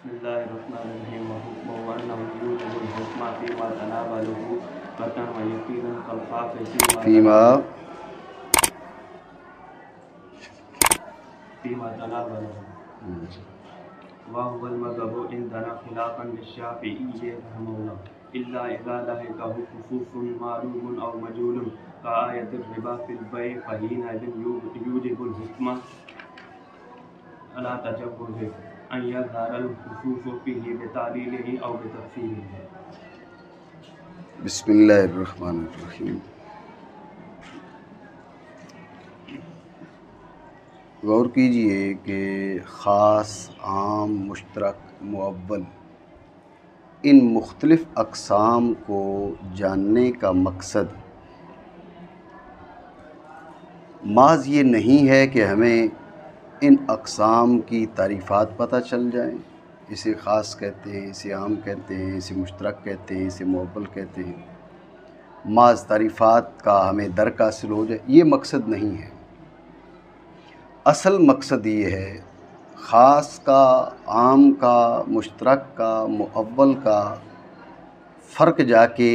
بسم اللہ الرحمن الرحیم وَأَنَّهُ يُوجِبُ الْحُكْمَ فِيمَا تَنَاوَلُهُ قَطْعًا وَيَقِينًا كَالْخَافِ فِيمَا تَنَاوَلُهُ وَهُوَ الْمَذْهَبُ عِندَنَا خِلَافًا لِلشَّافِعِيِّ رحمه الله إلا إذا لحقه خصوص معلوم أو مجهول كآية الربا في البيع فحينئذ يوجب الحكم على تجوزه أن يظهر الخصوص فيه بتعليله أو بتفسيره. بسم اللہ الرحمن الرحیم. غور کیجئے کہ خاص، عام، مشترک، مؤول ان مختلف اقسام کو جاننے کا مقصد محض یہ نہیں ہے کہ ہمیں ان اقسام کی تعریفات پتہ چل جائیں. اسے خاص کہتے ہیں، اسے عام کہتے ہیں، اسے مشترک کہتے ہیں، اسے مؤول کہتے ہیں. محض تعریفات کا ہمیں درک حاصل ہو جائے، یہ مقصد نہیں ہے. اصل مقصد یہ ہے خاص کا، عام کا، مشترک کا، مؤول کا فرق جا کے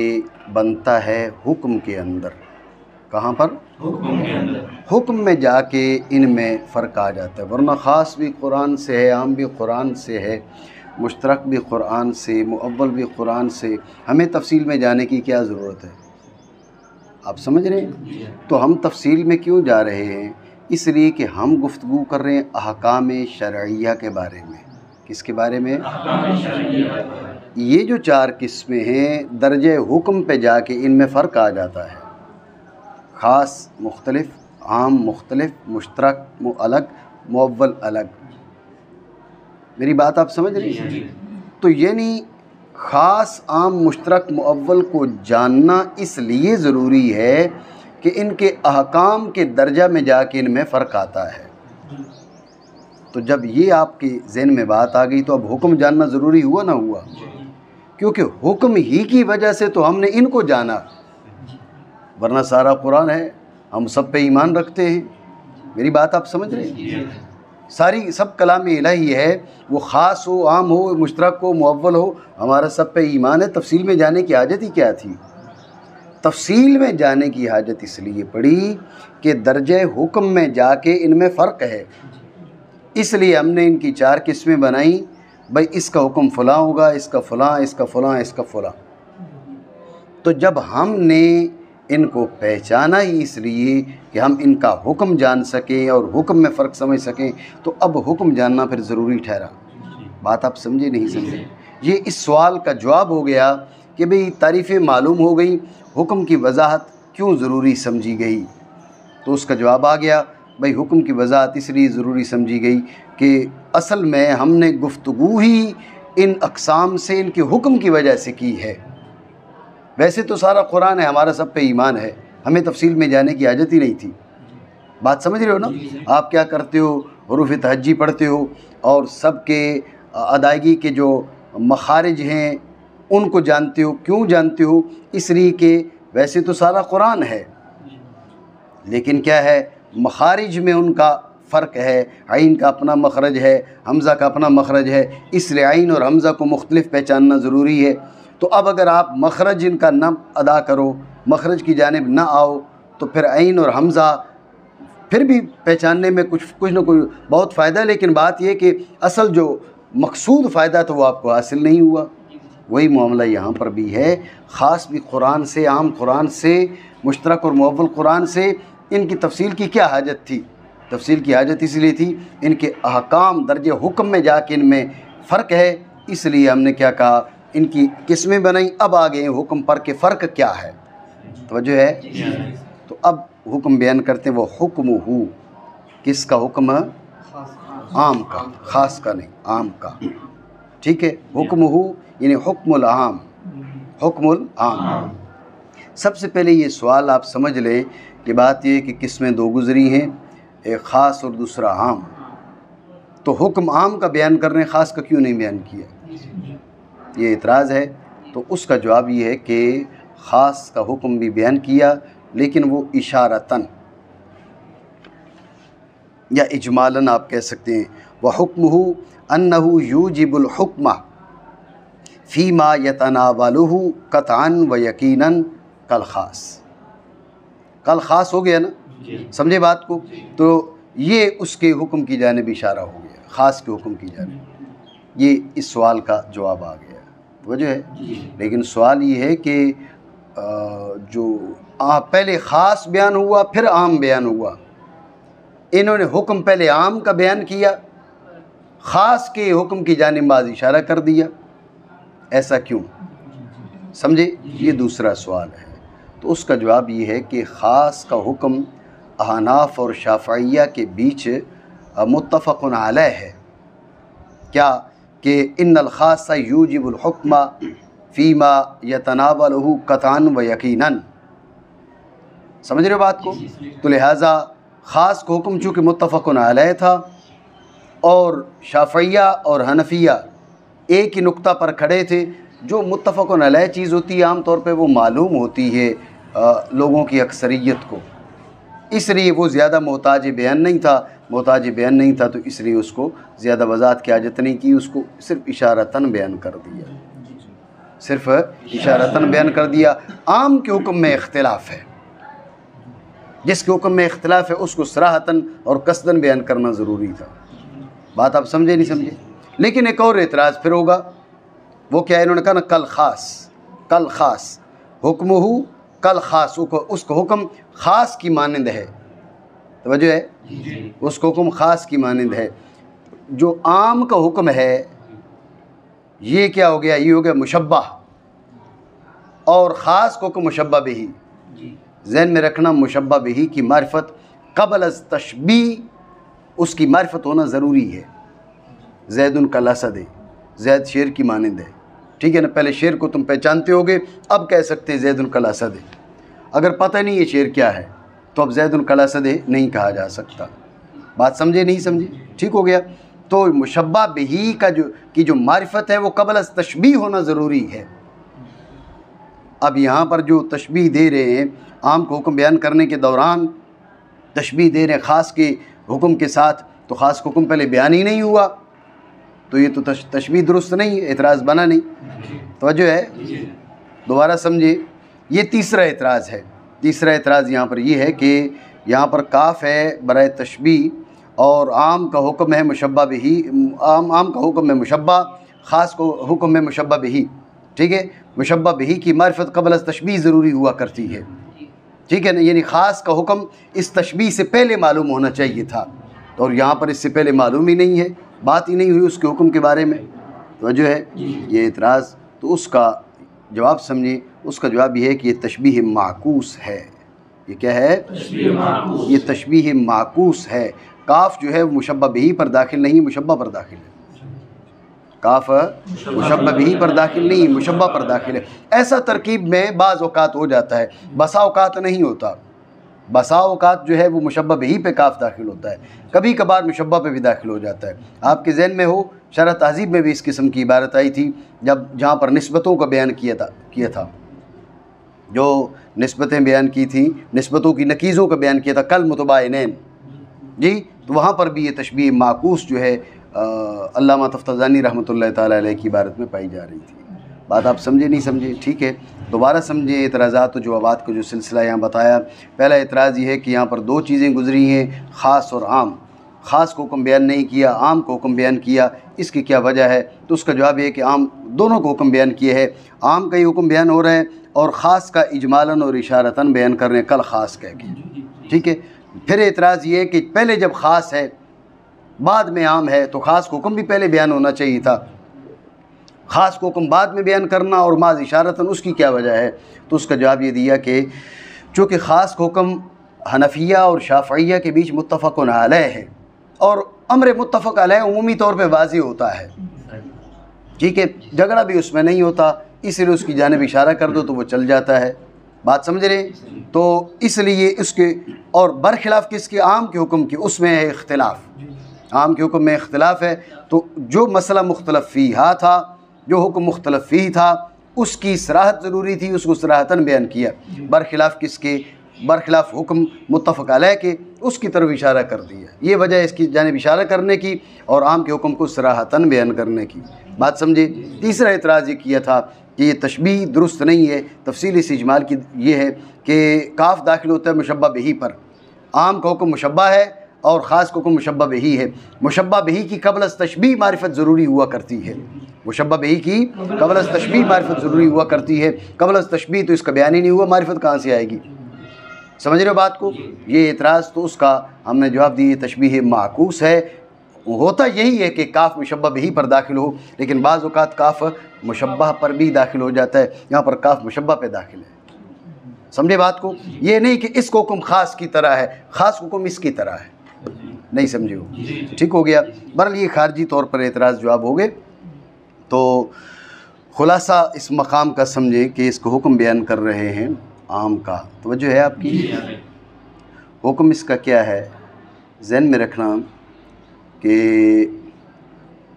بنتا ہے حکم کے اندر. کہاں پر؟ حکم کے اندر. حکم میں جا کے ان میں فرق آ جاتا ہے. ورنہ خاص بھی قرآن سے ہے، عام بھی قرآن سے ہے، مشترک بھی قرآن سے، مؤول بھی قرآن سے. ہمیں تفصیل میں جانے کی کیا ضرورت ہے؟ آپ سمجھ رہے ہیں؟ تو ہم تفصیل میں کیوں جا رہے ہیں؟ اس لیے کہ ہم گفتگو کر رہے ہیں احکام شرعیہ کے بارے میں. کس کے بارے میں؟ احکام شرعیہ. یہ جو 4 قسمیں ہیں درجہ حکم پہ جا کے ان میں فرق آ جاتا ہے. خاص مختلف، عام مختلف، مشترک الگ، مؤول الگ. میری بات آپ سمجھ رہے ہیں؟ تو یعنی خاص، عام، مشترک، مؤول کو جاننا اس لیے ضروری ہے کہ ان کے احکام کے درجہ میں جا کے ان میں فرق آتا ہے. تو جب یہ آپ کے ذہن میں بات آ گئی تو اب حکم جاننا ضروری ہوا نہ ہوا؟ کیونکہ حکم ہی کی وجہ سے تو ہم نے ان کو جانا. ورنہ سارا قرآن ہے، ہم سب پہ ایمان رکھتے ہیں. میری بات آپ سمجھ رہے ہیں؟ سب کلام الہی ہے، وہ خاص ہو، عام ہو، مشترک ہو، مؤول ہو، ہمارا سب پہ ایمان ہے. تفصیل میں جانے کی حاجت ہی کیا تھی؟ تفصیل میں جانے کی حاجت اس لیے پڑی کہ درجہ حکم میں جا کے ان میں فرق ہے. اس لیے ہم نے ان کی 4 قسمیں بنائیں. بھائی اس کا حکم فلاں ہوگا، اس کا فلاں، اس کا فلاں، اس کا فلاں. تو جب ہم نے ان کو پہچانا ہی اس لیے کہ ہم ان کا حکم جان سکیں اور حکم میں فرق سمجھ سکیں، تو اب حکم جاننا پھر ضروری ٹھہرا. بات آپ سمجھے نہیں سمجھے؟ یہ اس سوال کا جواب ہو گیا کہ بھئی تعریفیں معلوم ہو گئی، حکم کی وضاحت کیوں ضروری سمجھی گئی؟ تو اس کا جواب آ گیا، بھئی حکم کی وضاحت اس لیے ضروری سمجھی گئی کہ اصل میں ہم نے گفتگو ہی ان اقسام سے ان کے حکم کی وجہ سے کی ہے. ویسے تو سارا قرآن ہے، ہمارا سب پہ ایمان ہے، ہمیں تفصیل میں جانے کی حاجت ہی نہیں تھی. بات سمجھ رہے ہو نا؟ آپ کیا کرتے ہو؟ حروف تہجی پڑھتے ہو اور سب کے ادائیگی کے جو مخارج ہیں ان کو جانتے ہو. کیوں جانتے ہو؟ اس لیے کہ ویسے تو سارا قرآن ہے، لیکن کیا ہے، مخارج میں ان کا فرق ہے. عین کا اپنا مخرج ہے، حمزہ کا اپنا مخرج ہے، اس لیے عین اور حمزہ کو مختلف پہچاننا ضروری ہے. تو اب اگر آپ مخرج ان کا نہ ادا کرو، مخرج کی جانب نہ آؤ، تو پھر عین اور حمزہ پھر بھی پہچاننے میں کچھ نہ کچھ بہت فائدہ ہے، لیکن بات یہ کہ اصل جو مقصود فائدہ تو وہ آپ کو حاصل نہیں ہوا. وہی معاملہ یہاں پر بھی ہے. خاص بھی قرآن سے، عام قرآن سے، مشترک اور مؤول قرآن سے ان کی تفصیل کی کیا حاجت تھی؟ تفصیل کی حاجت اس لیے تھی ان کے احکام درجہ حکم میں جا کے ان میں فرق ہے. اس لیے ہم نے کیا کہا، ان کی قسمیں بنائیں. اب آگے حکم پر کہ فرق کیا ہے. توجہ ہے؟ تو اب حکم بیان کرتے ہیں. وہ حکم ہو، کس کا حکم ہے؟ عام کا، خاص کا نہیں، عام کا. ٹھیک ہے؟ حکم ہو یعنی حکم العام، حکم العام. سب سے پہلے یہ سوال آپ سمجھ لیں کہ بات یہ کہ قسمیں 2 گزری ہیں، ایک خاص اور دوسرا عام. تو حکم عام کا بیان کر رہے ہیں، خاص کا کیوں نہیں بیان کیا؟ یہ اعتراض ہے. تو اس کا جواب یہ ہے کہ خاص کا حکم بھی بیان کیا، لیکن وہ اشارتاً، یا اجمالاً آپ کہہ سکتے ہیں وحکمہ انہ یوجب الحکمہ فیما یتناولہ قطعا و یقیناً کالخاص. کل خاص ہو گیا نا، سمجھے بات کو؟ تو یہ اس کے حکم کی جانب اشارہ ہو گیا، خاص کے حکم کی جانب. یہ اس سوال کا جواب آ گیا، وجہ ہے. لیکن سوال یہ ہے کہ جو پہلے خاص بیان ہوا پھر عام بیان ہوا، انہوں نے حکم پہلے عام کا بیان کیا، خاص کے حکم کی جانب بعض اشارہ کر دیا، ایسا کیوں؟ سمجھے؟ یہ دوسرا سوال ہے. تو اس کا جواب یہ ہے کہ خاص کا حکم احناف اور شافعیہ کے بیچ متفق علیہ ہے. کیا کہ ان الخاص یوجب الحکم فیما یتناولہ قطعا و یقیناً. سمجھ رہے بات کو؟ تو لہٰذا خاص کا حکم چونکہ متفق علیہ تھا اور شافعیہ اور حنفیہ ایک ہی نقطہ پر کھڑے تھے، جو متفق علیہ چیز ہوتی ہے عام طور پہ وہ معلوم ہوتی ہے لوگوں کی اکثریت کو، اس لیے وہ زیادہ محتاج بیان نہیں تھا، تو اس لیے اس کو زیادہ وضاحت کی حاجت نہیں کی، اس کو صرف اشارتاً بیان کر دیا. عام کے حکم میں اختلاف ہے، جس کے حکم میں اختلاف ہے اس کو صراحتاً اور قصداً بیان کرنا ضروری تھا. بات آپ سمجھے نہیں سمجھے؟ لیکن ایک اور اعتراض پھر ہوگا، وہ کیا ہے؟ انہوں نے کہا نا کل خاص حکمہ کل خاص، اس کا حکم خاص کی مانند ہے. توجہ ہے؟ اس کا حکم خاص کی مانند ہے. جو عام کا حکم ہے یہ کیا ہو گیا؟ یہ ہو گیا مشبہ، اور خاص کا حکم مشبہ بہی. ذہن میں رکھنا، مشبہ بہی کی معرفت قبل از تشبیہ اس کی معرفت ہونا ضروری ہے. زید کالاسد، زید شیر کی مانند ہے، ٹھیک ہے نا؟ پہلے شیر کو تم پہچانتے ہوگے، اب کہہ سکتے ہیں زید کالاسد. اگر پتہ نہیں یہ شیر کیا ہے تو اب زید کالاسد نہیں کہا جا سکتا. بات سمجھے نہیں سمجھے؟ ٹھیک ہو گیا. تو مشبہ بہی کی جو معرفت ہے وہ قبل از تشبیہ ہونا ضروری ہے. اب یہاں پر جو تشبیہ دے رہے ہیں، عام کو حکم بیان کرنے کے دوران تشبیہ دے رہے ہیں خاص کے حکم کے ساتھ، تو خاص کا حکم پہلے بیان ہی نہیں ہوا، تو یہ تو تشبیہ درست نہیں ہے، اعتراض بنا نہیں. توجہ ہے؟ دوبارہ سمجھے. یہ تیسرا اعتراض ہے. تیسرا اعتراض یہاں پر یہ ہے کہ یہاں پر کاف ہے برائے تشبیہ، اور عام کا حکم ہے مشبہ بہی، عام کا حکم ہے مشبہ، خاص کو حکم ہے مشبہ بہی. ٹھیک ہے؟ مشبہ بہی کی معرفت قبل از تشبیہ ضروری ہوا کرتی ہے. ٹھیک ہے نا؟ یعنی خاص کا حکم اس تشبیہ سے پہلے معلوم ہونا چاہیے تھا، اور یہاں پر اس سے پہلے معلوم ہی نہیں ہے، بات ہی نہیں ہوئی اس کے حکم کے بارے میں. تو جو ہے یہ اعتراض، تو اس کا جواب سمجھیں. اس کا جواب یہ ہے کہ یہ تشبیہ معکوس ہے. یہ کیا ہے؟ یہ تشبیہ معکوس ہے. کاف جو ہے وہ مشبہ بہی پر داخل نہیں، مشبہ پر داخل ہے. کاف مشبہ بہی پر داخل نہیں، مشبہ پر داخل ہے. ایسا ترکیب میں بعض اوقات ہو جاتا ہے، بسا اوقات نہیں ہوتا. بسا اوقات جو ہے وہ مشبہ بہی پہ کاف داخل ہوتا ہے، کبھی کبھار مشبہ پہ بھی داخل ہو جاتا ہے. آپ کے ذہن میں ہو شرح تہذیب میں بھی اس قسم کی عبارت آئی تھی، جہاں پر نسبتوں کا بیان کیا تھا، جو نسبتیں بیان کی تھیں، نسبتوں کی نکیزوں کا بیان کیا تھا، کل متباینین. جی، تو وہاں پر بھی یہ تشبیہ معکوس جو ہے علامہ تفتزانی رحمۃ اللہ تعالیٰ علیہ کی عبارت میں پائی جا رہی تھی. بات آپ سمجھے نہیں سمجھے؟ ٹھیک ہے، دوبارہ سمجھیں. اعتراضات و جوابات کا جو سلسلہ یہاں بتایا، پہلا اعتراض یہ ہے کہ یہاں پر دو چیزیں گزری ہیں، خاص اور عام. خاص کو حکم بیان نہیں کیا، عام کو حکم بیان کیا. اس کی کیا وجہ ہے؟ تو اس کا جواب یہ ہے کہ عام دونوں کو حکم بیان کیے ہے. عام کا ہی حکم بیان ہو رہا ہے اور خاص کا اجمالاً اور اشارتاً بیان کر رہے ہیں، کل خاص کہہ کے. ٹھیک ہے. پھر اعتراض یہ ہے کہ پہلے جب خاص ہے بعد میں عام ہے، تو خاص کو حکم بھی پہلے بیان ہونا چاہیے تھا. خاص کو حکم بعد میں بیان کرنا اور بعض اشارتاً، اس کی کیا وجہ ہے؟ تو اس کا جواب یہ دیا کہ چونکہ خاص کو حکم حنفیہ اور شافعیہ کے بیچ متفق علیہ ہے، اور امر متفق علیہ عمومی طور پہ واضح ہوتا ہے. ٹھیک ہے، جھگڑا بھی اس میں نہیں ہوتا، اس لیے اس کی جانب اشارہ کر دو تو وہ چل جاتا ہے. بات سمجھ رہے؟ تو اس لیے اس کے، اور برخلاف کس کے؟ عام کے حکم کی، اس میں ہے اختلاف. عام کے حکم میں اختلاف ہے، تو جو مسئلہ مختلف فیہا تھا، جو حکم مختلف فیہ تھا، اس کی صراحت ضروری تھی، اس کو صراحتاً بیان کیا. برخلاف کس کے؟ برخلاف حکم متفق علیہ کے اس کی طرف اشارہ کر دیا. یہ وجہ اس کی جانب اشارہ کرنے کی اور عام کے حکم کو صراحتاً بیان کرنے کی. بات سمجھے. تیسرا اعتراض یہ کیا تھا کہ یہ تشبیہ درست نہیں ہے. تفصیل اس اجمال کی یہ ہے کہ کاف داخل ہوتا ہے مشبہ بہی پر. عام کا حکم مشبہ ہے اور خاص کا حکم مشبہ بہی ہے. مشبہ بہی کی قبل از تشبیہ معرفت ضروری ہوا کرتی ہے. مشبہ بہی کی قبل از تشبیہ معرفت ضروری ہوا کرتی ہے. قبل از تشبیہ تو اس کا بیان ہی نہیں ہوا, معرفت کہاں سے آئے گی؟ سمجھ رہے ہو بات کو. یہ اعتراض تو اس کا ہم نے جواب دی, تشبیہ معکوس ہے. ہوتا یہی ہے کہ کاف مشبہ بہی پر داخل ہو, لیکن بعض اوقات کاف مشبہ پر بھی داخل ہو جاتا ہے. یہاں پر کاف مشبہ پہ داخل ہے. سمجھے بات کو. یہ نہیں کہ اس کو حکم خاص کی طرح ہے, خاص حکم اس کی طرح ہے. نہیں سمجھے ہو؟ ٹھیک ہو گیا. بہرحال یہ خارجی طور پر اعتراض جواب ہو گئے. تو خلاصہ اس مقام کا سمجھے کہ اس کو حکم بیان کر رہے ہیں عام کا. توجہ ہے آپ کی؟ حکم اس کا کیا ہے ذہن میں رکھنا کہ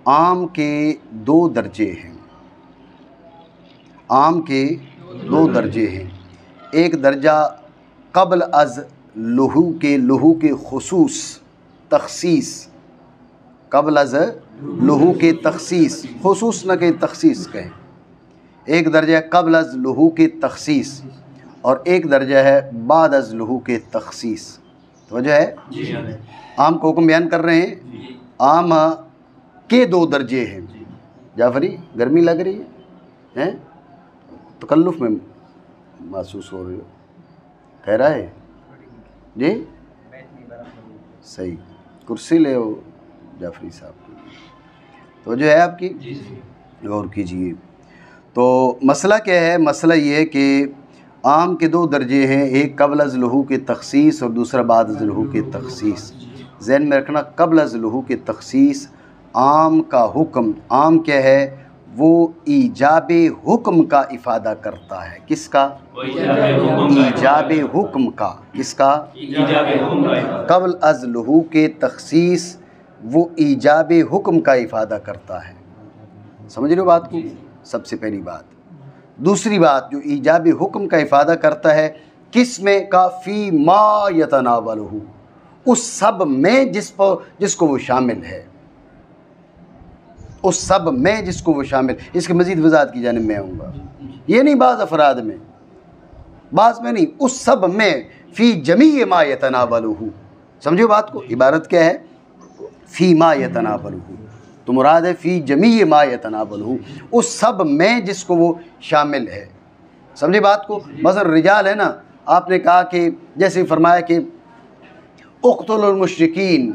عام کے 2 درجے ہیں. عام کے 2 درجے ہیں. ایک درجہ قبل از لہو کے خصوص تخصیص, قبل از لہو کے تخصیص, خصوص نہ کہ تخصیص کہیں. ایک درجہ ہے قبل از لہو کے تخصیص اور ایک درجہ ہے بعد از لہو کے تخصیص. توجہ ہے؟ عام کو حکم بیان کر رہے ہیں. عام کے 2 درجے ہیں. جعفری گرمی لگ رہی ہے, تکلف میں محسوس ہو رہی ہو؟ کہہ رہا ہے جی صحیح. کرسی لے ہو جعفری صاحب کی. تو جو ہے آپ کی غور کیجئے. تو مسئلہ کیا ہے؟ مسئلہ یہ ہے کہ عام کے 2 درجے ہیں, ایک قبل از لہو کے تخصیص اور دوسرا بعد از لہو کے تخصیص. ذہن میں رکھنا قبل از لہو کے تخصیص عام کا حکم. عام کیا ہے؟ وہ ایجاب حکم کا افادہ کرتا ہے. کس کا؟ ایجاب حکم کا. کس کا؟ قبل از لہو کے تخصیص وہ ایجاب حکم کا افادہ کرتا ہے. سمجھ رہے ہو بات کو؟ سب سے پہلی بات. دوسری بات جو ایجاب حکم کا افادہ کرتا ہے کس میں؟ کا فی ما یتناولہ, اس سب میں جس کو وہ شامل ہے. اس سب میں جس کو وہ شامل. اس کی مزید وضاحت کی جانب میں آؤں گا. یہ نہیں بعض افراد میں, بعض میں نہیں, اس سب میں فی جمیع ما یتناولہ. سمجھو بات کو. عبارت کیا ہے؟ فی ما یتناولہ, تو مراد ہے فی جمیع ما یتناولہ, اس سب میں جس کو وہ شامل ہے. سمجھے بات کو. مثلا رجال ہے نا, آپ نے کہا کہ جیسے فرمایا کہ اقتلوا المشرکین,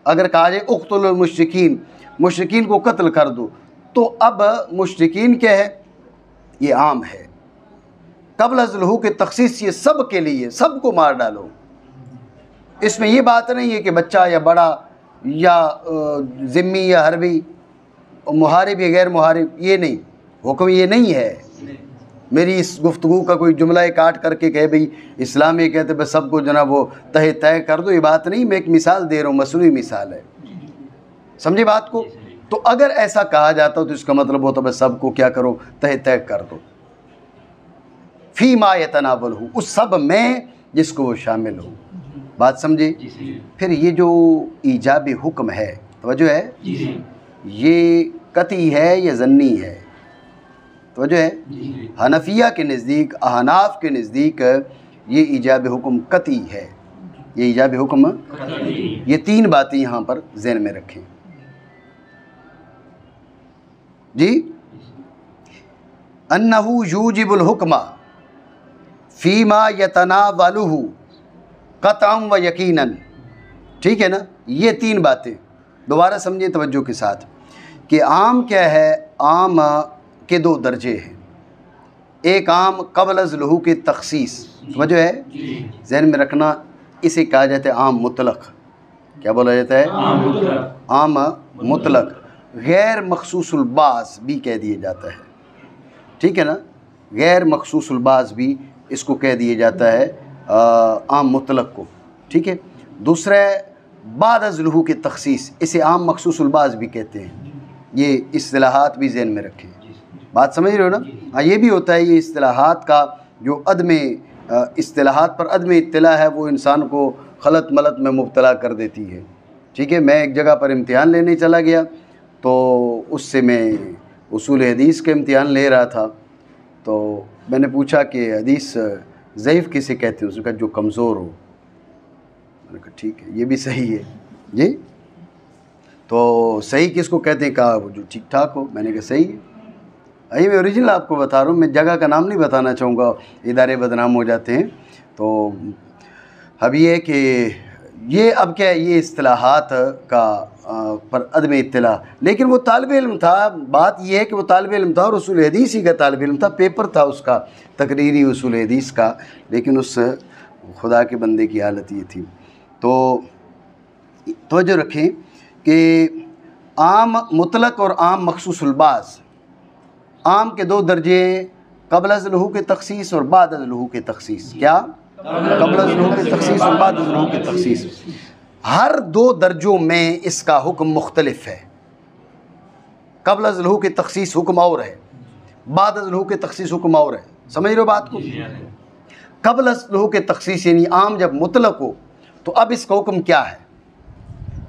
اگر کہا جائے اقتلوا المشرکین, مشرکین کو قتل کر دو, تو اب مشرکین کیا ہے؟ یہ عام ہے. قبل از لہو کے تخصیص یہ سب کے لیے, سب کو مار ڈالو. اس میں یہ بات نہیں ہے کہ بچہ یا بڑا یا ذمی یا حربی, محارب یا غیر محارب, یہ نہیں. حکم یہ نہیں ہے. میری اس گفتگو کا کوئی جملہ کاٹ کر کے کہے بھئی اسلام یہ کہتے بس سب کو جناب وہ طے کر دو, یہ بات نہیں. میں ایک مثال دے رہا ہوں, مصنوعی مثال ہے. سمجھے بات کو. تو اگر ایسا کہا جاتا تو اس کا مطلب ہوتا بس سب کو کیا کرو, طے کر دو. فی ما یتناولہ, اس سب میں جس کو وہ شامل ہو. بات سمجھے. پھر یہ جو ایجاب حکم ہے, توجہ ہے, یہ قطعی ہے یا ظنی ہے؟ توجہ ہے. حنفیہ کے نزدیک, احناف کے نزدیک یہ ایجاب حکم قطعی ہے. یہ ایجاب حکم, یہ 3 باتیں یہاں پر ذہن میں رکھیں جی. انہ یوجب الحکم فیما یتناولہ قطعا و یقیناً. ٹھیک ہے نا. یہ 3 باتیں دوبارہ سمجھیں توجہ کے ساتھ کہ عام کیا ہے؟ عام کے 2 درجے ہیں. ایک عام قبل از لہو کے تخصیص, توجہ ہے, ذہن میں رکھنا. اسے کہا جاتا ہے عام مطلق. کیا بولا جاتا ہے؟ عام مطلق. غیر مخصوص البعض بھی کہہ دیا جاتا ہے. ٹھیک ہے نا. غیر مخصوص البعض بھی اس کو کہہ دیا جاتا ہے عام مطلق کو. ٹھیک ہے. دوسرا بعد از لہو کے تخصیص, اسے عام مخصوص البعض بھی کہتے ہیں. یہ اصطلاحات بھی ذہن میں رکھیں. بات سمجھ رہے ہو نا. ہاں, یہ بھی ہوتا ہے, یہ اصطلاحات کا جو عدم اصطلاحات پر عدم اطلاع ہے وہ انسان کو خلط ملط میں مبتلا کر دیتی ہے. ٹھیک ہے، میں ایک جگہ پر امتحان لینے چلا گیا تو اس سے میں اصول حدیث کا امتحان لے رہا تھا. تو میں نے پوچھا کہ حدیث ضعیف کسے کہتے ہیں؟ اس نے کہا جو کمزور ہو. میں نے کہا ٹھیک ہے، یہ بھی صحیح ہے. جی تو صحیح کس کو کہتے ہیں؟ کہا وہ جو ٹھیک ٹھاک ہو. میں نے کہا صحیح ہے. میں اوریجنل آپ کو بتا رہا ہوں، میں جگہ کا نام نہیں بتانا چاہوں گا، ادارے بدنام ہو جاتے ہیں. تو اب یہ کہ یہ اب کیا ہے، یہ اصطلاحات کا پر عدم اطلاع. لیکن وہ طالب علم تھا، بات یہ ہے کہ وہ طالب علم تھا اور اصول حدیث ہی کا طالب علم تھا، پیپر تھا اس کا تقریری اصول حدیث کا. لیکن اس خدا کے بندے کی حالت یہ تھی. تو توجہ رکھیں کہ عام مطلق اور عام مخصوص الباس، عام کے دو درجے، قبل از لحوق تخصیص اور بعد از لحوق تخصیص. کیا؟ قبل از لحوق تخصیص اور بعد از لحوق تخصیص. ہر دو درجوں میں اس کا حکم مختلف ہے. قبل از لحوق تخصیص حکم اور ہے، بعد از لحوق تخصیص حکم اور ہے. سمجھ رہے ہو بات کو؟ قبل از لحوق تخصیص یعنی عام جب مطلق ہو تو اب اس کا حکم کیا ہے؟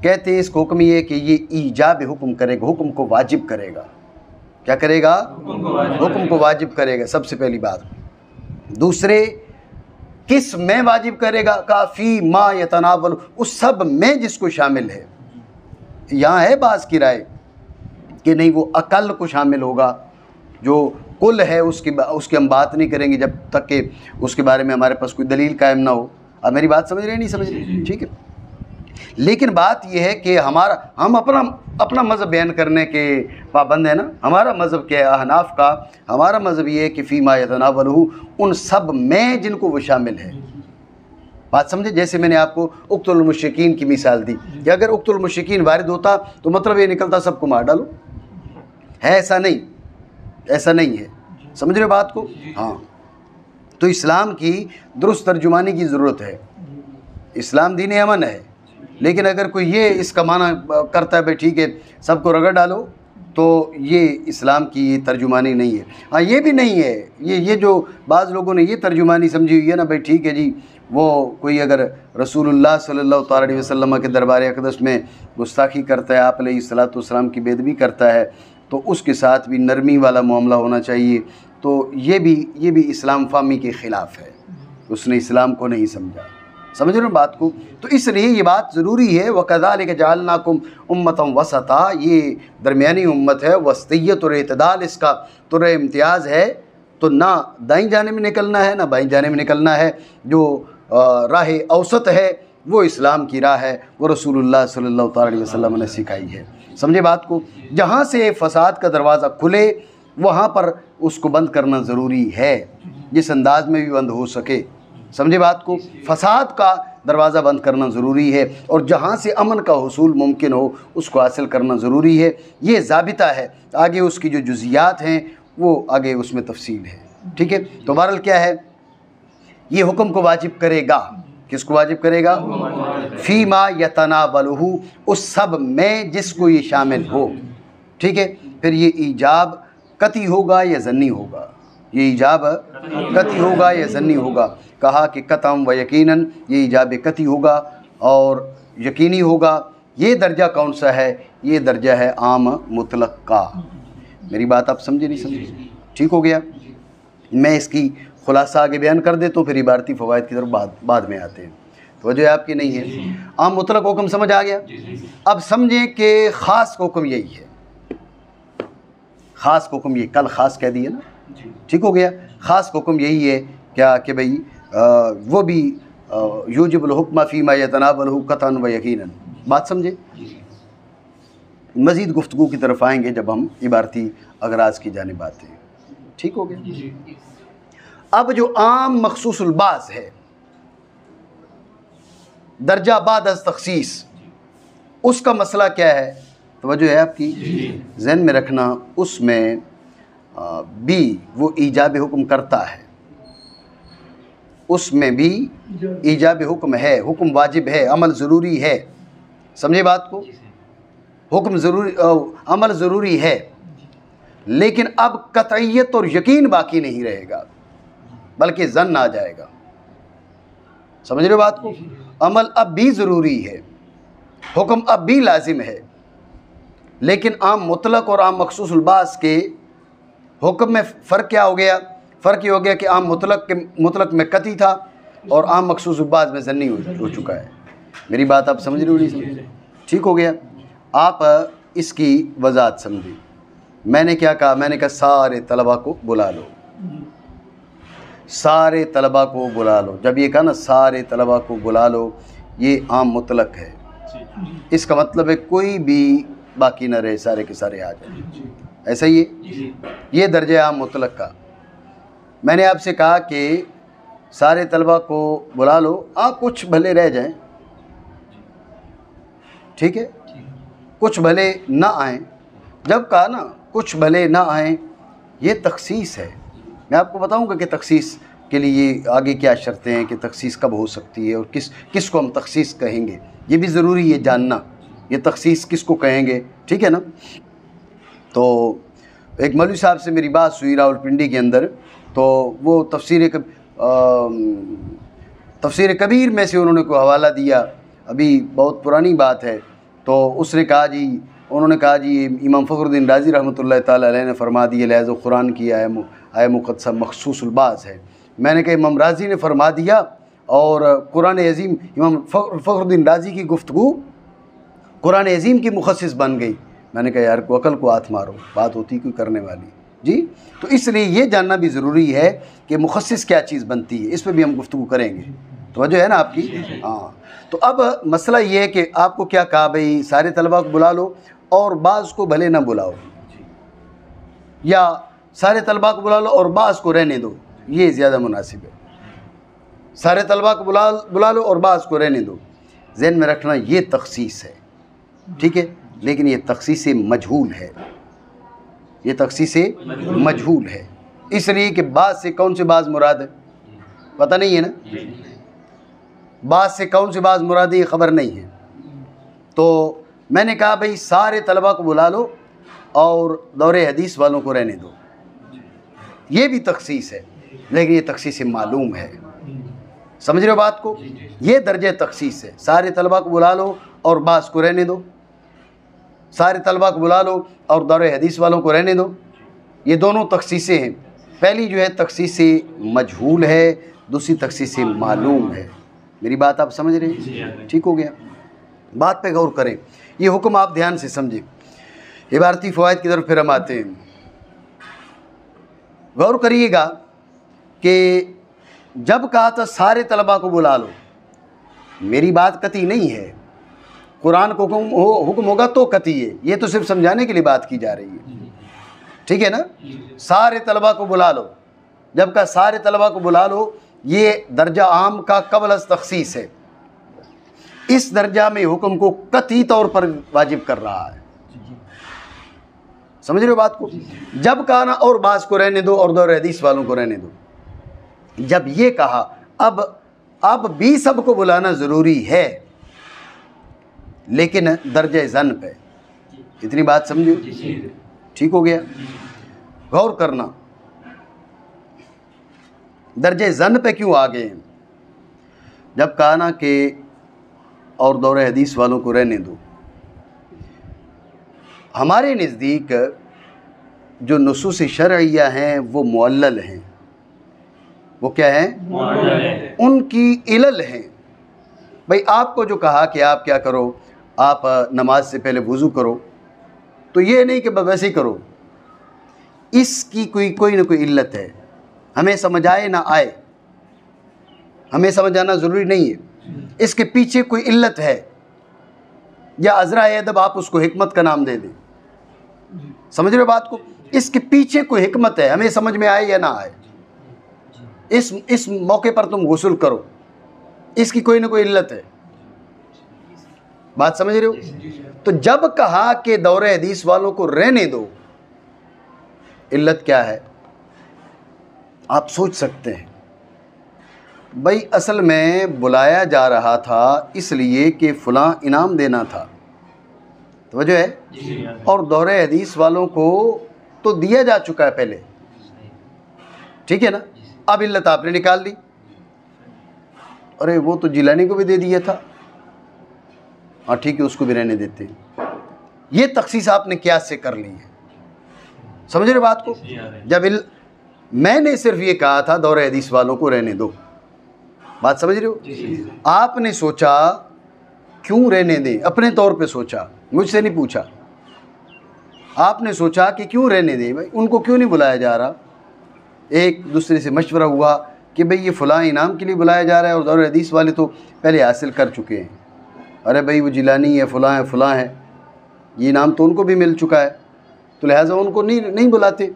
کہتے ہیں اس کا حکم یہ ہے کہ یہ ایجاب حکم کرے گا، حکم کو واجب کرے گا. کیا کرے گا؟ حکم کو واجب کرے گا، سب سے پہلی بات. دوسرے کس میں واجب کرے گا؟ کافی ما یتناول، اس سب میں جس کو شامل ہے. یہاں ہے بعض کی رائے کہ نہیں وہ اقل کو شامل ہوگا، جو کل ہے اس کی ہم بات نہیں کریں گے جب تک کہ اس کے بارے میں ہمارے پاس کوئی دلیل قائم نہ ہو. اب میری بات سمجھ رہے ہیں نہیں سمجھ رہے؟ ٹھیک ہے. لیکن بات یہ ہے کہ ہم اپنا مذہب بیان کرنے کے پابند ہیں نا. ہمارا مذہب کیا ہے احناف کا؟ ہمارا مذہب یہ ہے کہ فی ما یتناولہ، ان سب میں جن کو وہ شامل ہے. بات سمجھے؟ جیسے میں نے آپ کو اقتل المشرکین کی مثال دی کہ اگر اقتل المشرکین وارد ہوتا تو مطلب یہ نکلتا سب کو مار ڈالو. ہے ایسا نہیں، ایسا نہیں ہے. سمجھ رہے بات کو؟ ہاں. تو اسلام کی درست ترجمانی کی ضرورت ہے. اسلام دین امن ہے، لیکن اگر کوئی یہ اس کا معنی کرتا ہے بھائی ٹھیک ہے سب کو رگڑ ڈالو، تو یہ اسلام کی یہ ترجمانی نہیں ہے. ہاں یہ بھی نہیں ہے، یہ جو بعض لوگوں نے یہ ترجمانی سمجھی ہوئی ہے نا بھائی ٹھیک ہے جی، وہ کوئی اگر رسول اللہ صلی اللہ تعالیٰ علیہ وسلم کے دربار اقدس میں گستاخی کرتا ہے، آپ علیہ الصلوۃ والسلام کی بے ادبی کرتا ہے تو اس کے ساتھ بھی نرمی والا معاملہ ہونا چاہیے. تو یہ بھی اسلام فہمی کے خلاف ہے. اس نے اسلام کو نہیں سمجھا. سمجھ رہے ہو بات کو؟ تو اس لیے یہ بات ضروری ہے. وَكَذَلِكَ جَعَلْنَاكُمْ أُمَّةً وَسَطًا، یہ درمیانی امت ہے. وسطیت اور اعتدال اس کا طرح امتیاز ہے. تو نہ دائیں جانب میں نکلنا ہے نہ بائیں جانب میں نکلنا ہے. جو راہ اوسط ہے وہ اسلام کی راہ ہے، وہ رسول اللہ صلی اللہ تعالیٰ علیہ وسلم نے سکھائی ہے. سمجھے بات کو؟ جہاں سے فساد کا دروازہ کھلے وہاں پر اس کو بند کرنا ضروری ہے، جس انداز میں بھی بند ہو سکے. سمجھے بات کو؟ فساد کا دروازہ بند کرنا ضروری ہے، اور جہاں سے امن کا حصول ممکن ہو اس کو حاصل کرنا ضروری ہے. یہ ضابطہ ہے. آگے اس کی جو جزیات ہیں وہ آگے اس میں تفصیل ہے. ٹھیک ہے. تو بہرحال کیا ہے، یہ حکم کو واجب کرے گا. کس کو واجب کرے گا؟ فی ما یتناولہ، اس سب میں جس کو یہ شامل ہو. ٹھیک ہے. پھر یہ ایجاب قطعی ہوگا یا ظنی ہوگا؟ یہ ایجاب قطعی ہوگا یا ظنی ہوگا؟ کہا کہ قطعاً و یقیناً یہ ایجاب قطعی ہوگا اور یقینی ہوگا. یہ درجہ کون سا ہے؟ یہ درجہ ہے عام مطلق کا. میری بات آپ سمجھے نہیں سمجھے؟ ٹھیک ہو گیا. میں اس کی خلاصہ آگے بیان کر دیتا ہوں، پھر عبارتی فوائد کی طرف بعد میں آتے ہیں. توجہ آپ کی نہیں ہے؟ عام مطلق حکم سمجھ آ گیا. اب سمجھیں کہ خاص حکم یہی ہے. خاص حکم یہ کل خاص کہہ دیے نا. ٹھیک ہو گیا. خاص حکم یہی ہے کیا کہ بھئی وہ بھی یوجب الحکم فیما یتناولہ قطعاً و یقیناً. بات سمجھے؟ مزید گفتگو کی طرف آئیں گے جب ہم عبارتی اغراض کی جانب آتے ہیں. ٹھیک ہو گیا. اب جو عام مخصوص الباس ہے، درجہ بعد از تخصیص، اس کا مسئلہ کیا ہے؟ توجہ ہے آپ کی؟ ذہن میں رکھنا. اس میں بھی وہ ایجاب حکم کرتا ہے. اس میں بھی ایجاب حکم ہے، حکم واجب ہے، عمل ضروری ہے. سمجھے بات کو؟ حکم ضروری، عمل ضروری ہے، لیکن اب قطعیت اور یقین باقی نہیں رہے گا. بلکہ ظن آ جائے گا۔ سمجھ رہے ہو بات کو؟ عمل اب بھی ضروری ہے، حکم اب بھی لازم ہے، لیکن عام مطلق اور عام مخصوص الباس کے حکم میں فرق کیا ہو گیا؟ فرق یہ ہو گیا کہ عام مطلق میں قطعی تھا اور عام مخصوص الباس میں ظنی ہو چکا ہے۔ میری بات آپ سمجھ رہے ہو نہیں سمجھ؟ ٹھیک ہو گیا؟ آپ اس کی وضاحت سمجھیں۔ میں نے کیا کہا؟ میں نے کہا سارے طلباء کو بلا لو، سارے طلباء کو بلا لو۔ جب یہ کہا نا سارے طلباء کو بلا لو، یہ عام مطلق ہے، اس کا مطلب ہے کوئی بھی باقی نہ رہے، سارے کے سارے آ جائیں۔ ایسا ہی ہے، یہ درجہ عام مطلق کا۔ میں نے آپ سے کہا کہ سارے طلباء کو بلا لو، آپ کچھ بھلے رہ جائیں، ٹھیک ہے، کچھ بھلے نہ آئیں۔ جب کہا نا کچھ بھلے نہ آئیں، یہ تخصیص ہے۔ میں آپ کو بتاؤں گا کہ تخصیص کے لیے آگے کیا شرطیں ہیں، کہ تخصیص کب ہو سکتی ہے اور کس کو ہم تخصیص کہیں گے، یہ بھی ضروری ہے جاننا، یہ تخصیص کس کو کہیں گے، ٹھیک ہے نا۔ تو ایک مولوی صاحب سے میری بات ہوئی راولپنڈی کے اندر، تو وہ تفسیر کبیر میں سے انہوں نے کوئی حوالہ دیا، ابھی بہت پرانی بات ہے۔ تو اس نے کہا جی، انہوں نے کہا جی امام فخر الدین رازی رحمۃ اللہ تعالیٰ علیہ نے فرما دیا لہذا قرآن کی آیہ مقدسہ مخصوص الباس ہے۔ میں نے کہا امام رازی نے فرما دیا اور قرآن عظیم، امام فخر الدین رازی کی گفتگو قرآن عظیم کی مخصص بن گئی۔ میں نے کہا یار کو عقل کو ہاتھ مارو، بات ہوتی کوئی کرنے والی جی۔ تو اس لیے یہ جاننا بھی ضروری ہے کہ مخصص کیا چیز بنتی ہے، اس پہ بھی ہم گفتگو کریں گے، توجہ ہے نا آپ کی؟ ہاں۔ تو اب مسئلہ یہ ہے کہ آپ کو کیا کہا بھئی سارے طلباء کو بلا لو اور بعض کو بھلے نہ بلاؤ، یا سارے طلباء کو بلا لو اور بعض کو رہنے دو، یہ زیادہ مناسب ہے۔ سارے طلباء کو بلا لو اور بعض کو رہنے دو، ذہن میں رکھنا یہ تخصیص ہے، ٹھیک ہے، لیکن یہ تخصیص مجہول ہے، یہ تخصیص مجہول ہے، اس لیے کہ بعض سے کون سے بعض مراد ہے پتہ نہیں ہے نا، بعض سے کون سے بعض مراد ہے یہ خبر نہیں ہے۔ تو میں نے کہا بھئی سارے طلباء کو بلا لو اور دور حدیث والوں کو رہنے دو، یہ بھی تخصیص ہے، لیکن یہ تخصیص معلوم ہے، سمجھ رہے ہو بات کو؟ یہ درجہ تخصیص ہے، سارے طلباء کو بلا لو اور بعض کو رہنے دو، سارے طلباء کو بلا لو اور دور حدیث والوں کو رہنے دو، یہ دونوں تخصیصیں ہیں۔ پہلی جو ہے تخصیص مجہول ہے، دوسری تخصیص معلوم ہے۔ میری بات آپ سمجھ رہے ہیں؟ ٹھیک ہو گیا؟ بات پہ غور کریں، یہ حکم آپ دھیان سے سمجھیں۔ عبارتی فوائد کی طرف پھر ہم آتے ہیں، غور کریے گا کہ جب کہا تھا سارے طلباء کو بلا لو، میری بات قطعی نہیں ہے، قرآن کو حکم ہوگا تو قطعی ہے، یہ تو صرف سمجھانے کے لیے بات کی جا رہی ہے، ٹھیک ہے نا۔ سارے طلباء کو بلا لو، جب کہا سارے طلباء کو بلا لو، یہ درجہ عام کا قبل از تخصیص ہے، اس درجہ میں حکم کو قطعی طور پر واجب کر رہا ہے، سمجھ رہے ہو بات کو؟ جب کہا نا اور بعض کو رہنے دو اور دور حدیث والوں کو رہنے دو، جب یہ کہا اب بھی سب کو بلانا ضروری ہے، لیکن درجہ ظن پہ، اتنی بات سمجھو؟ ٹھیک ہو گیا؟ غور کرنا درجہ ظن پہ کیوں آگئے ہیں؟ جب کہا نا کہ اور دور حدیث والوں کو رہنے دو، ہمارے نزدیک جو نصوص شرعیہ ہیں وہ معلل ہیں، وہ کیا ہیں؟ معلل ہیں، ان کی علل ہیں۔ بھئی آپ کو جو کہا کہ آپ کیا کرو، آپ نماز سے پہلے وضو کرو، تو یہ نہیں کہ ویسے ہی کرو، اس کی کوئی نہ کوئی علت ہے، ہمیں سمجھ آئے نہ آئے، ہمیں سمجھ آنا ضروری نہیں ہے، اس کے پیچھے کوئی علت ہے، یا عذرائے ادب آپ اس کو حکمت کا نام دے دیں، سمجھ رہے بات کو؟ اس کے پیچھے کوئی حکمت ہے، ہمیں سمجھ میں آئے یا نہ آئے، اس موقع پر تم غسل کرو، اس کی کوئی نہ کوئی علت ہے، بات سمجھ رہے ہو؟ تو جب کہا کہ دور حدیث والوں کو رہنے دو، علت کیا ہے؟ آپ سوچ سکتے ہیں، بھائی اصل میں بلایا جا رہا تھا اس لیے کہ فلاں انعام دینا تھا، توجہ ہے، اور دور حدیث والوں کو تو دیا جا چکا ہے پہلے، ٹھیک ہے نا، اب علت آپ نے نکال لی، ارے وہ تو جیلانی کو بھی دے دیا تھا، ہاں ٹھیک ہے اس کو بھی رہنے دیتے ہیں۔ یہ تخصیص آپ نے قیاس سے کر لی ہے، سمجھ رہے بات کو؟ جب میں نے صرف یہ کہا تھا دور حدیث والوں کو رہنے دو، بات سمجھ رہے ہو؟ آپ نے سوچا کیوں رہنے دیں، اپنے طور پہ سوچا، مجھ سے نہیں پوچھا، آپ نے سوچا کہ کیوں رہنے دیں بھائی، ان کو کیوں نہیں بلایا جا رہا؟ ایک دوسرے سے مشورہ ہوا کہ بھئی یہ فلاں انعام کے لیے بلایا جا رہا ہے اور دور حدیث والے تو پہلے حاصل کر چکے ہیں، ارے بھئی وہ جیلانی ہے فلاں ہے فلاں ہے، یہ انعام تو ان کو بھی مل چکا ہے، تو لہٰذا ان کو نہیں بلاتے،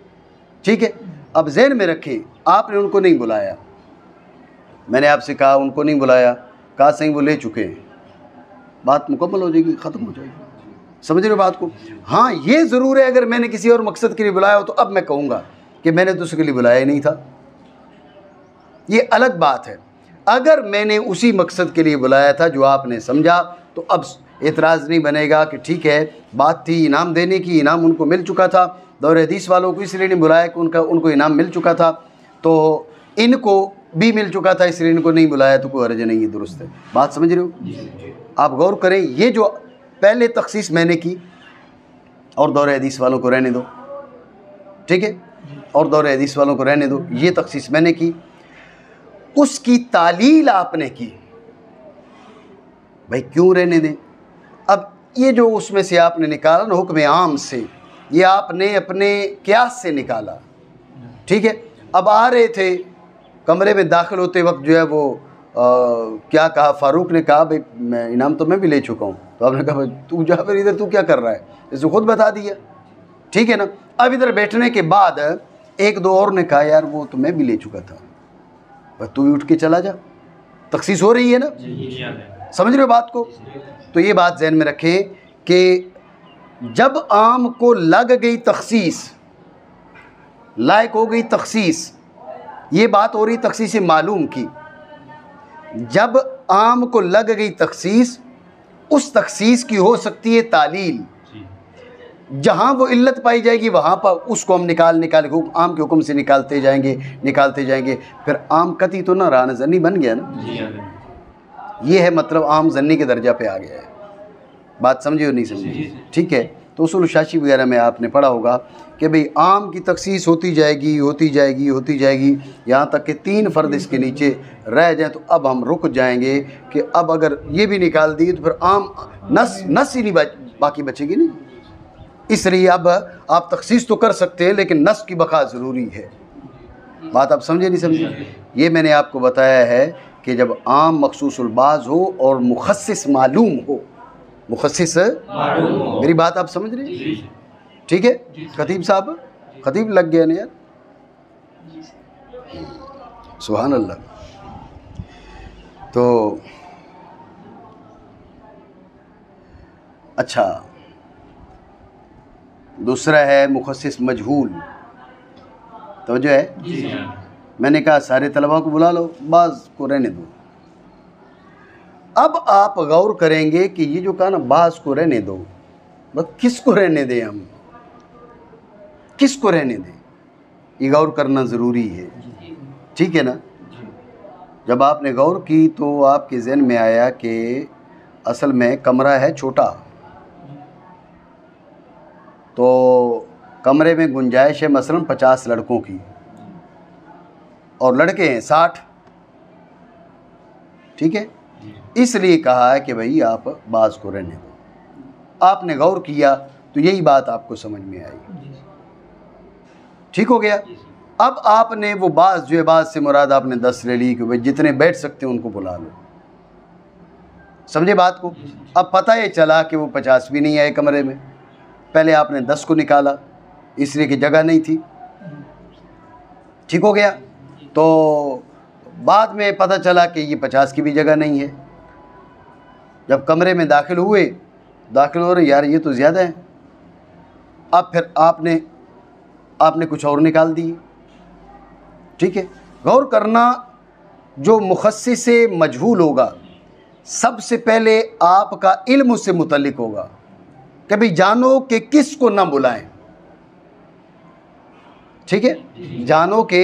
ٹھیک ہے؟ اب ذہن میں رکھیں آپ نے ان کو نہیں بلایا، میں نے آپ سے کہا ان کو نہیں بلایا، کہا صحیح وہ لے چکے ہیں، بات مکمل ہو جائے گی، ختم ہو جائے گی، سمجھ رہے ہو بات کو؟ ہاں یہ ضرور ہے اگر میں نے کسی اور مقصد کے لیے بلایا ہو تو اب میں کہوں گا کہ میں نے تو اس کے لیے بلایا ہی نہیں تھا، یہ الگ بات ہے۔ اگر میں نے اسی مقصد کے لیے بلایا تھا جو آپ نے سمجھا تو اب اعتراض نہیں بنے گا کہ ٹھیک ہے بات تھی انعام دینے کی، انعام ان کو مل چکا تھا، دور حدیث والوں کو اس لیے نہیں بلایا کہ ان کو انعام مل چکا تھا، تو ان کو بھی مل چکا تھا اس لیے ان کو نہیں بلایا، تو کوئی حرج نہیں ہے، درست ہے، بات سمجھ رہے ہو؟ آپ غور کریں، یہ جو پہلے تخصیص میں نے کی اور دور حدیث والوں کو رہنے دو، ٹھیک ہے، اور دور حدیث والوں کو رہنے دو، یہ تخصیص میں نے کی، اس کی تعلیل آپ نے کی بھائی کیوں رہنے دیں۔ اب یہ جو اس میں سے آپ نے نکالا نا حکم عام سے، یہ آپ نے اپنے قیاس سے نکالا، ٹھیک ہے؟ اب آ رہے تھے کمرے میں داخل ہوتے وقت جو ہے وہ کیا کہا، فاروق نے کہا بھائی میں انعام تو میں بھی لے چکا ہوں، تو آپ نے کہا بھائی تو جا پھر ادھر تو کیا کر رہا ہے، اس نے خود بتا دیا، ٹھیک ہے نا؟ اب ادھر بیٹھنے کے بعد ایک دو اور نے کہا یار وہ تو میں بھی لے چکا تھا، تو بھی اٹھ کے چلا جا، تخصیص ہو رہی ہے نا، سمجھ رہے ہو بات کو؟ تو یہ بات ذہن میں رکھیں کہ جب عام کو لگ گئی تخصیص، لائق ہو گئی تخصیص، یہ بات ہو رہی تخصیص معلوم کی، جب عام کو لگ گئی تخصیص، اس تخصیص کی ہو سکتی ہے تعلیل، جہاں وہ علت پائی جائے گی وہاں پر اس کو ہم نکال عام کے حکم سے نکالتے جائیں گے، پھر عام قطعی تو نہ رہا، ظنی بن گیا نا، یہ ہے مطلب عام ظنی کے درجہ پہ آ گیا ہے، بات سمجھے ہو نہیں سمجھے؟ ٹھیک ہے، تو اصول شاشی وغیرہ میں آپ نے پڑھا ہوگا کہ بھئی عام کی تخصیص ہوتی جائے گی یہاں تک کہ 3 فرد اس کے نیچے رہ جائیں، تو اب ہم رک جائیں گے کہ اب اگر یہ بھی نکال دی تو پھر عام نس ہی نہیں باقی بچے گی نہیں، اس لیے اب آپ تخصیص تو کر سکتے ہیں لیکن نس کی بقا ضروری ہے، بات آپ سمجھے نہیں سمجھے؟ یہ میں نے آپ کو بتایا ہے کہ جب عام مخصوص الباز ہو اور مخصص معلوم ہو، میری بات آپ سمجھ رہے ہیں؟ ٹھیک ہے، خطیب صاحب، خطیب لگ گیا نا یار، سبحان اللہ۔ تو اچھا، دوسرا ہے مخصص مجہول، توجہ ہے؟ میں نے کہا سارے طلباء کو بلا لو، بعض کو رہنے دو۔ اب آپ غور کریں گے کہ یہ جو کہا نا بعض کو رہنے دو، بس کس کو رہنے دیں، ہم کس کو رہنے دیں، یہ غور کرنا ضروری ہے، ٹھیک ہے نا؟ جب آپ نے غور کی تو آپ کے ذہن میں آیا کہ اصل میں کمرہ ہے چھوٹا، تو کمرے میں گنجائش ہے مثلا 50 لڑکوں کی، اور لڑکے ہیں 60، ٹھیک ہے؟ اس لیے کہا ہے کہ بھئی آپ بعض کو رہنے دو، آپ نے غور کیا تو یہی بات آپ کو سمجھ میں آئی، ٹھیک ہو گیا؟ اب آپ نے وہ بعض جو ہے، بعض سے مراد آپ نے 10 لے لی کہ بھئی جتنے بیٹھ سکتے ہیں ان کو بلا لو، سمجھے بات کو؟ اب پتہ یہ چلا کہ وہ 50 بھی نہیں آئے کمرے میں، پہلے آپ نے 10 کو نکالا اس لیے کہ جگہ نہیں تھی، ٹھیک ہو گیا؟ تو بعد میں پتہ چلا کہ یہ 50 کی بھی جگہ نہیں ہے، جب کمرے میں داخل ہو رہے یار یہ تو زیادہ ہیں، اب پھر آپ نے کچھ اور نکال دی، ٹھیک ہے؟ غور کرنا، جو مخصص مجہول ہوگا سب سے پہلے آپ کا علم اس سے متعلق ہوگا کہ بھئی جانو کہ کس کو نہ بلائیں، ٹھیک ہے؟ جانو کہ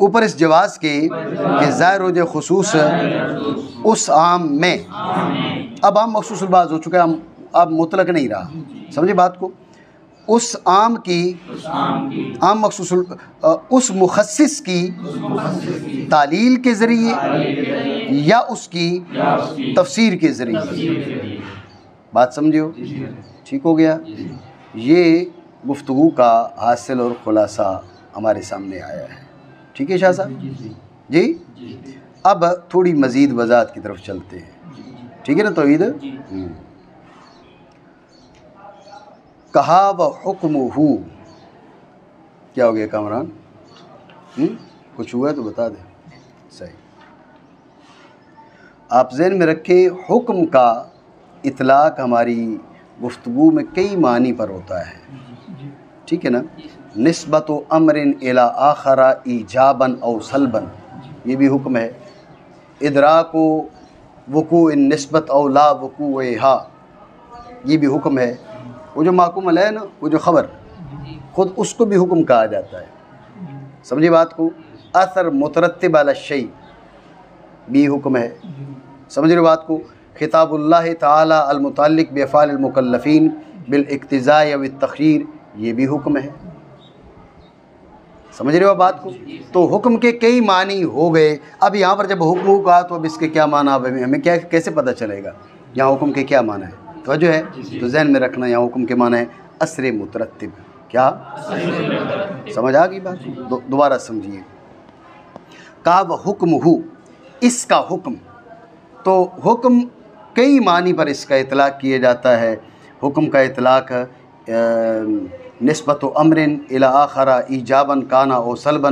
اوپر اس جواز کے کہ ظاہر ہو جائے خصوص اس عام میں. اب عام مخصوص البعض ہو چکا ہے، اب مطلق نہیں رہا. سمجھے بات کو؟ اس عام کی عام مخصوص اس مخصص کی تعلیل کے ذریعے یا اس کی تفسیر کے ذریعے. بات سمجھو؟ ٹھیک ہو گیا. یہ گفتگو کا حاصل اور خلاصہ ہمارے سامنے آیا ہے. ٹھیک ہے شاہ صاحب جی؟ اب تھوڑی مزید وضاحت کی طرف چلتے ہیں. ٹھیک ہے نا توحید؟ کہا و حکمہ، کیا ہو گیا کامران؟ کچھ ہوا ہے تو بتا دیں. صحیح. آپ ذہن میں رکھیں حکم کا اطلاق ہماری گفتگو میں کئی معنی پر ہوتا ہے. ٹھیک ہے نا؟ نسبت و امر الی آخر ایجابا او سلبا، یہ بھی حکم ہے. ادراک و وقوع نسبت او لا وقوعہا، یہ بھی حکم ہے. وہ جو محکوم علیہ نا، وہ جو خبر، خود اس کو بھی حکم کہا جاتا ہے. سمجھے بات کو؟ اثر مترتب علی الشیء بھی حکم ہے. سمجھ رہے بات کو؟ خطاب اللہ تعالی المتعلق بافعال المکلفین بالاقتضاء و التخییر، یہ بھی حکم ہے. سمجھ رہے ہو بات کو؟ تو حکم کے کئی معنی ہو گئے. اب یہاں پر جب حکم ہو کہا تو اب اس کے کیا معنی، اب ہمیں کیسے پتہ چلے گا یہاں حکم کے کیا معنی ہے؟ توجہ ہے؟ تو ذہن میں رکھنا یہاں حکم کے معنی ہے اثر مترتب. کیا سمجھ آ گئی بات؟ دوبارہ سمجھیے. کہا وہ حکم ہو، اس کا حکم. تو حکم کئی معنی پر اس کا اطلاق کیا جاتا ہے. حکم کا اطلاق نسبت و امر الی آخر ایجابا کانا او سلبا،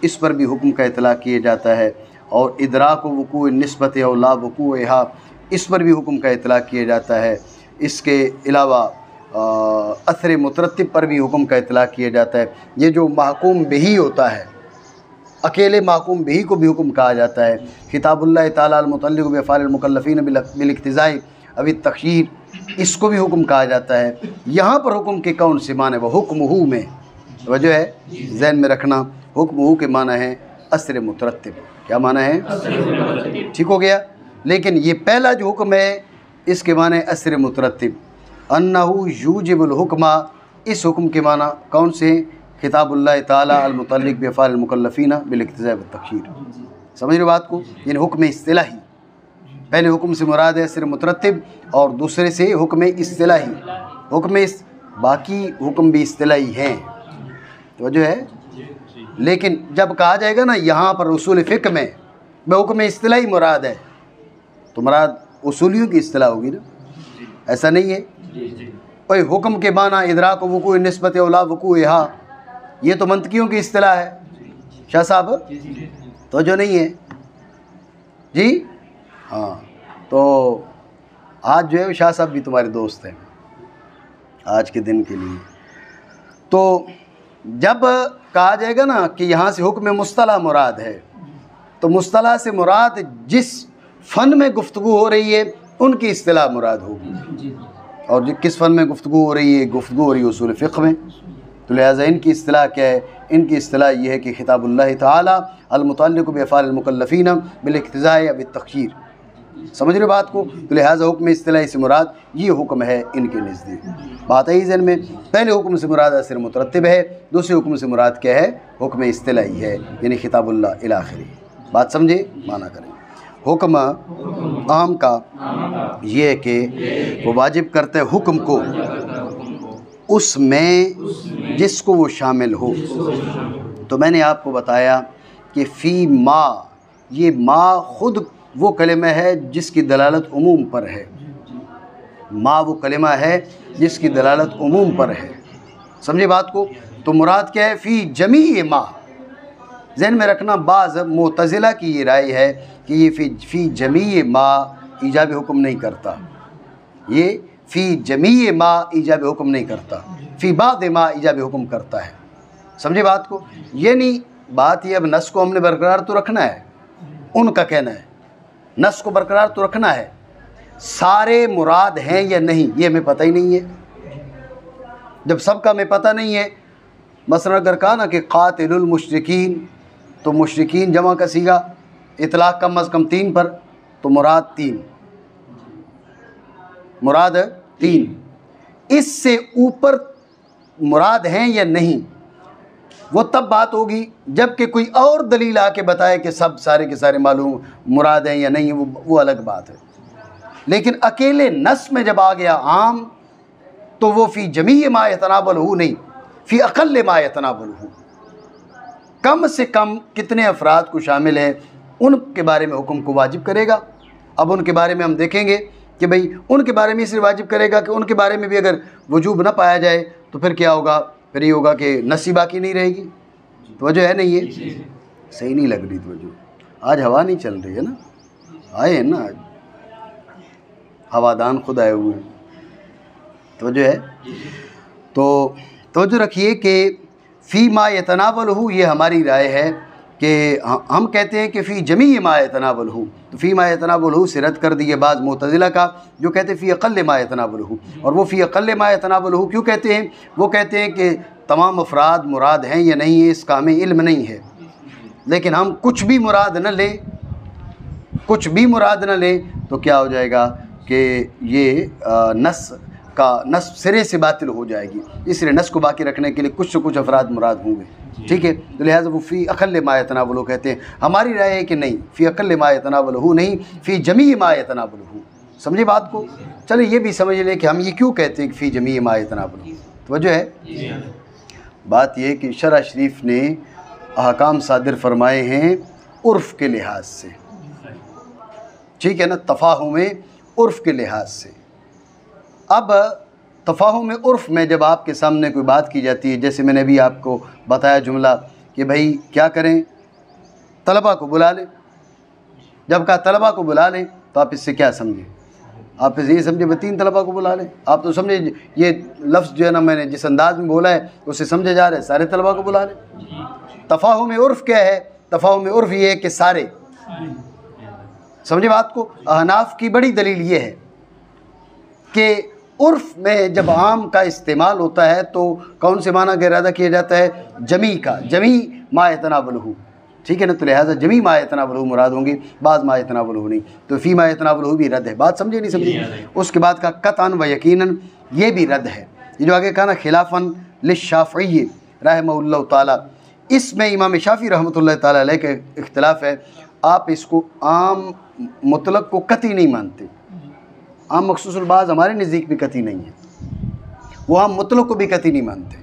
اس پر بھی حکم کا اطلاق کیا جاتا ہے. اور ادراک و وقوع نسبت او لا وقوعہا، اس پر بھی حکم کا اطلاق کیا جاتا ہے. اس کے علاوہ اثر مترتب پر بھی حکم کا اطلاق کیا جاتا ہے. یہ جو محکوم بہی ہوتا ہے، اکیلے محکوم بہی کو بھی حکم کہا جاتا ہے. خطاب اللہ تعالیٰ المتعلق بافعال المکلفین بالاقتضاء او التخییر، اس کو بھی حکم کہا جاتا ہے. یہاں پر حکم کے کون سے معنی؟ وہ حکم ہو میں وجہ ہے ذہن میں رکھنا. حکم ہو کے معنی ہے اثر مترتب. کیا معنی ہے؟ ٹھیک ہو گیا. لیکن یہ پہلا جو حکم ہے اس کے معنی اثر مترتب. انہ یوجب الحکمہ، اس حکم کے معنی کون سے ہیں؟ خطاب اللہ تعالیٰ المتعلق بافعال المکلفین بالاقتضاء والتخییر. سمجھ رہے بات کو؟ یعنی حکم اصطلاحی. پہلے حکم سے مراد ہے اثر مترتب اور دوسرے سے حکم اصطلاحی. باقی حکم بھی اصطلاحی ہیں. توجہ ہے؟ لیکن جب کہا جائے گا نا یہاں پر اصول فقہ میں حکم اصطلاحی مراد ہے تو مراد اصولیوں کی اصطلاح ہوگی نا. ایسا نہیں ہے کوئی حکم کے معنی ادراک و وقوع نسبت اولا وقوعہا، یہ تو منطقیوں کی اصطلاح ہے. شاہ صاحب تو جو نہیں ہے جی. ہاں تو آج جو ہے شاہ صاحب بھی تمہارے دوست ہیں آج کے دن کے لیے. تو جب کہا جائے گا نا کہ یہاں سے حکم مصطلح مراد ہے تو مصطلح سے مراد جس فن میں گفتگو ہو رہی ہے ان کی اصطلاح مراد ہوگی. اور کس فن میں گفتگو ہو رہی ہے؟ گفتگو ہو رہی ہے اصول فقہ میں. تو لہٰذا ان کی اصطلاح کیا ہے؟ ان کی اصطلاح یہ ہے کہ خطاب اللہ تعالیٰ المتعلق بافعال المکلفین بالاقتضاء والتخییر. سمجھ رہے بات کو؟ تو لہٰذا حکم اصطلاحی سے مراد یہ حکم ہے ان کے نزدیک. بات ہے ذہن میں. پہلے حکم سے مراد اثر مترتب ہے، دوسرے حکم سے مراد کیا ہے؟ حکم اصطلاحی ہے، یعنی خطاب اللہ الی آخری. بات سمجھے؟ معنی کریں. حکم عام کا یہ ہے کہ وہ واجب کرتا ہے حکم کو اس میں جس کو وہ شامل ہو. تو میں نے آپ کو بتایا کہ فی ما، یہ ما خود وہ کلمہ ہے جس کی دلالت عموم پر ہے. ما وہ کلمہ ہے جس کی دلالت عموم پر ہے. سمجھے بات کو؟ تو مراد کیا ہے؟ فی جمیع ما. ذہن میں رکھنا بعض معتزلہ کی یہ رائے ہے کہ یہ فی جمیع ما ایجاب حکم نہیں کرتا. یہ فی جمیع ما ایجاب حکم نہیں کرتا، فی بعض ما ایجاب حکم کرتا ہے. سمجھے بات کو؟ یعنی بات یہ اب نص کو ہم نے برقرار تو رکھنا ہے. ان کا کہنا ہے نص کو برقرار تو رکھنا ہے، سارے مراد ہیں یا نہیں یہ ہمیں پتہ ہی نہیں ہے. جب سب کا ہمیں پتہ نہیں ہے، مثلا اگر کہا نا کہ قاتل المشرکین تو مشرکین جمع کا سیگا اطلاق کم از کم 3 پر، تو مراد 3، مراد 3۔ اس سے اوپر مراد ہیں یا نہیں وہ تب بات ہوگی جب کہ کوئی اور دلیل آ کے بتائے کہ سب سارے کے سارے معلوم مراد ہیں یا نہیں، وہ الگ بات ہے۔ لیکن اکیلے نص میں جب آ گیا عام تو وہ فی جمیع ما یتناولہ نہیں، فی اقل ما یتناولہ، کم سے کم کتنے افراد کو شامل ہے ان کے بارے میں حکم کو واجب کرے گا۔ اب ان کے بارے میں ہم دیکھیں گے کہ بھئی ان کے بارے میں اس لیے واجب کرے گا کہ ان کے بارے میں بھی اگر وجوب نہ پایا جائے تو پھر کیا ہوگا، پھر یہ ہوگا کہ نسی باقی نہیں رہے گی۔ توجہ ہے نہیں؟ یہ صحیح نہیں لگ رہی توجہ، آج ہوا نہیں چل رہی ہے نا، آئے ہیں نا آج ہوادان خود آئے ہوئے ہیں، توجہ ہے؟ تو توجہ رکھیے کہ فی ما یتناولہ یہ ہماری رائے ہے کہ ہم کہتے ہیں کہ فی جمیع ما یتناولہ، تو فی ما یتناولہ سے رد کر دیے بعض معتزلہ کا جو کہتے ہیں فی اقل ما یتناولہ۔ اور وہ فی اقل ما یتناولہ کیوں کہتے ہیں؟ وہ کہتے ہیں کہ تمام افراد مراد ہیں یا نہیں ہے اس کا ہمیں علم نہیں ہے، لیکن ہم کچھ بھی مراد نہ لیں، کچھ بھی مراد نہ لیں تو کیا ہو جائے گا کہ یہ نص سرے سے باطل ہو جائے گی، اس لیے نص کو باقی رکھنے کے لیے کچھ سے کچھ افراد مراد ہوں گے، ٹھیک ہے؟ تو لہٰذا وہ فی اقل ما یتناولہ کہتے ہیں۔ ہماری رائے ہے کہ نہیں، فی اقل ما یتناولہ نہیں، فی جمیع ما یتناولہ۔ سمجھے بات کو؟ چلے یہ بھی سمجھ لیں کہ ہم یہ کیوں کہتے ہیں کہ فی جمیع ما یتناولہ۔ توجہ ہے؟ بات یہ کہ شرع شریف نے احکام صادر فرمائے ہیں عرف کے لحاظ سے، ٹھیک ہے نا، تفاہم عرف کے لحاظ سے۔ اب تفاہم عرف میں جب آپ کے سامنے کوئی بات کی جاتی ہے، جیسے میں نے ابھی آپ کو بتایا جملہ کہ بھائی کیا کریں، طلبہ کو بلا لیں، جب کہا طلبہ کو بلا لیں تو آپ اس سے کیا سمجھیں؟ آپ اس یہ سمجھے 3 طلبہ کو بلا لیں، آپ تو سمجھے یہ لفظ جو ہے نا میں نے جس انداز میں بولا ہے اس سے سمجھے جا رہے ہیں سارے طلبہ کو بلا لیں۔ تفاہم عرف کیا ہے؟ تفاہم عرف یہ ہے کہ سارے، سمجھے بات کو؟ احناف کی بڑی دلیل یہ ہے کہ عرف میں جب عام کا استعمال ہوتا ہے تو کون سے معنی کا ارادہ کیا جاتا ہے؟ جمیع کا، جمیع ما یتناولہ، ٹھیک ہے نا؟ تو لہٰذا جمیع ما یتناولہ مراد ہوں گی، بعض ما یتناولہ نہیں، تو فی ما یتناولہ بھی رد ہے۔ بات سمجھے نہیں سمجھے؟ اس کے بعد کا قطعاً و یقیناً یہ بھی رد ہے۔ یہ جو آگے کہا نا خلافاً للشافعی رحمہ اللہ تعالیٰ، اس میں امام شافعی رحمۃ اللہ تعالیٰ علیہ کا اختلاف ہے۔ آپ اس کو عام مطلق کو قطعی نہیں مانتے، عام مخصوص البعض ہمارے نزدیک بھی قطعی نہیں ہے، وہ عام مطلق کو بھی قطعی نہیں مانتے،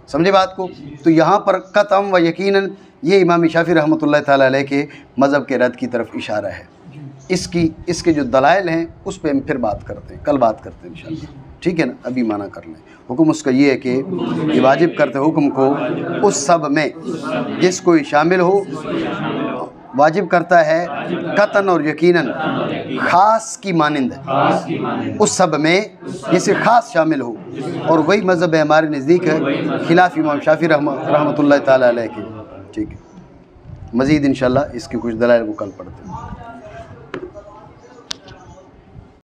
سمجھے بات کو؟ تو یہاں پر قطعاً و یقیناً یہ امام شافعی رحمۃ اللہ تعالیٰ علیہ کے مذہب کے رد کی طرف اشارہ ہے۔ اس کے جو دلائل ہیں اس پہ ہم پھر بات کرتے ہیں، کل بات کرتے ہیں انشاءاللہ، ٹھیک ہے نا؟ ابھی معنی کر لیں۔ حکم اس کا یہ ہے کہ یہ واجب کرتے حکم کو اس سب میں جس کوئی شامل ہو، واجب کرتا ہے قطعاً اور یقیناً خاص کی مانند اس سب میں جسے خاص شامل ہو، اور وہی مذہب ہے ہمارے نزدیک ہے خلاف امام شافعی رحمۃ اللہ تعالیٰ علیہ کے، ٹھیک ہے؟ مزید انشاءاللہ اس کے کچھ دلائل کو کل پڑھتے ہیں۔